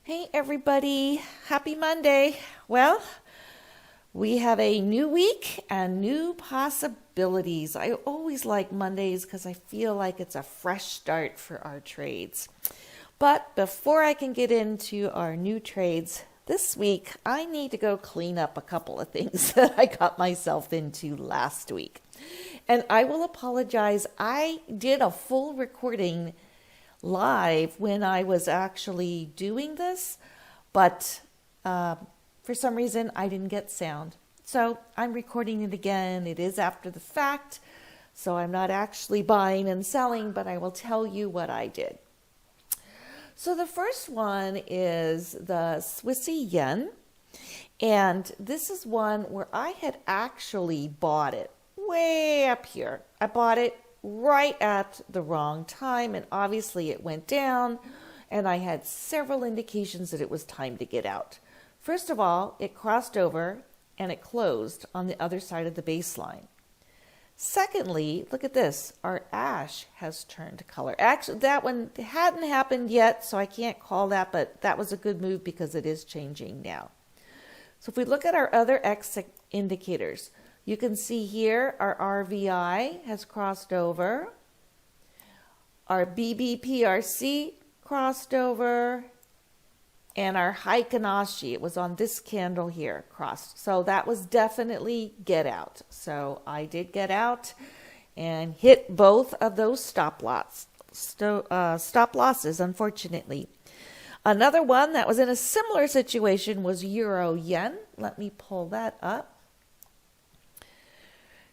Hey everybody, happy Monday. Well, we have a new week and new possibilities. I always like Mondays because I feel like it's a fresh start for our trades. But before I can get into our new trades this week, I need to go clean up a couple of things that I got myself into last week. And I will apologize. I did a full recording live when I was actually doing this, but for some reason I didn't get sound. So I'm recording it again. It is after the fact, so I'm not actually buying and selling, but I will tell you what I did. So the first one is the Swissy yen, and this is one where I had actually bought it way up here. I bought it right at the wrong time, and obviously it went down, and I had several indications that it was time to get out. First of all, it crossed over and it closed on the other side of the baseline. Secondly, look at this. Our ash has turned color. Actually, that one hadn't happened yet, so I can't call that, but that was a good move because it is changing now. So if we look at our other X indicators, you can see here our RVI has crossed over, our BBPRC crossed over, and our Heikinashi, it was on this candle here, crossed. So that was definitely get out. So I did get out and hit both of those stop losses, unfortunately. Another one that was in a similar situation was Euro Yen. Let me pull that up.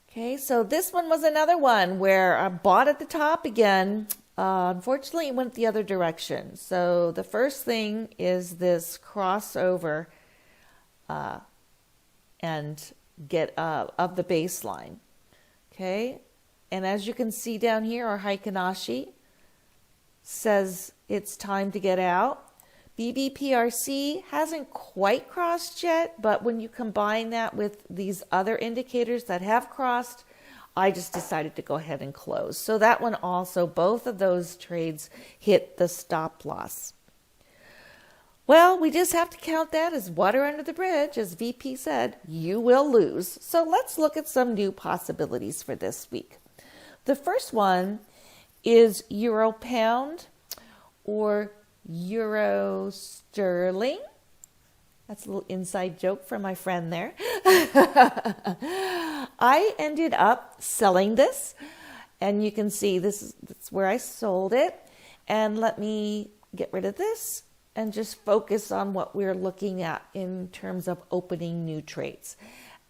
Okay, so this one was another one where I bought at the top again. Unfortunately, it went the other direction. So the first thing is this crossover and get of the baseline. Okay, and as you can see down here, our Heikinashi says it's time to get out. BBPRC hasn't quite crossed yet, but when you combine that with these other indicators that have crossed, I just decided to go ahead and close. So that one also, both of those trades hit the stop loss. Well, we just have to count that as water under the bridge. As VP said, you will lose. So let's look at some new possibilities for this week. The first one is Euro Pound or Euro Sterling. That's a little inside joke from my friend there. I ended up selling this, and you can see that's where I sold it. And let me get rid of this and just focus on what we're looking at in terms of opening new trades.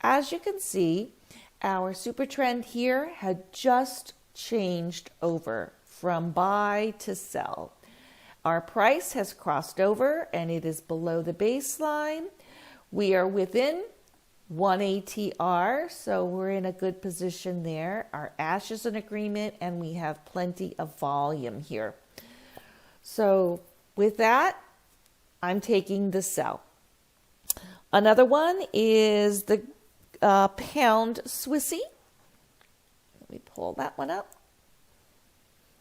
As you can see, our super trend here had just changed over from buy to sell. Our price has crossed over and it is below the baseline. We are within 1 ATR, so we're in a good position there. Our ash is an agreement and we have plenty of volume here. So with that, I'm taking the sell. Another one is the pound Swissy. Let me pull that one up.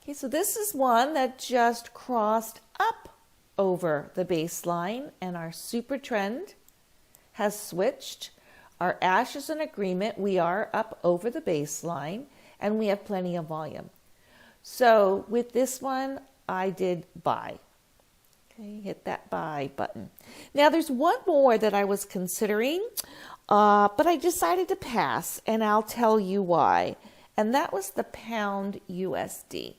Okay, so this is one that just crossed up over the baseline, and our super trend has switched. Our ash is an agreement. We are up over the baseline, and we have plenty of volume. So with this one, I did buy. Okay, hit that buy button. Now there's one more that I was considering, but I decided to pass, and I'll tell you why. And that was the pound USD.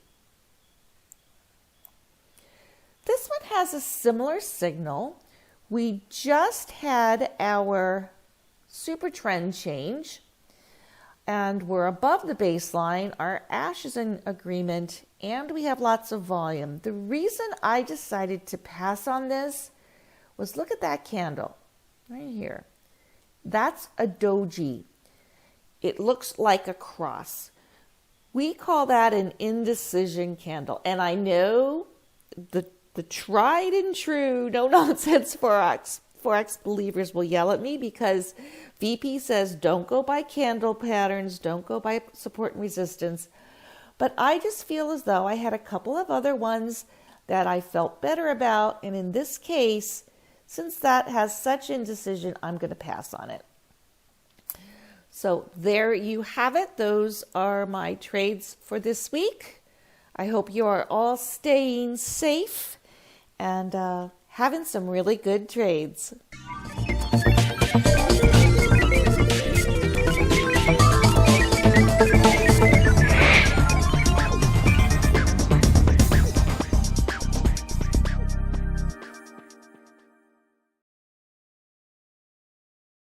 This one has a similar signal. We just had our super trend change and we're above the baseline. Our ash is in agreement and we have lots of volume. The reason I decided to pass on this was look at that candle right here. That's a doji. It looks like a cross. We call that an indecision candle. And I know the tried and true, no nonsense Forex believers will yell at me because VP says don't go by candle patterns, don't go by support and resistance. But I just feel as though I had a couple of other ones that I felt better about. And in this case, since that has such indecision, I'm going to pass on it. So there you have it. Those are my trades for this week. I hope you are all staying safe and having some really good trades.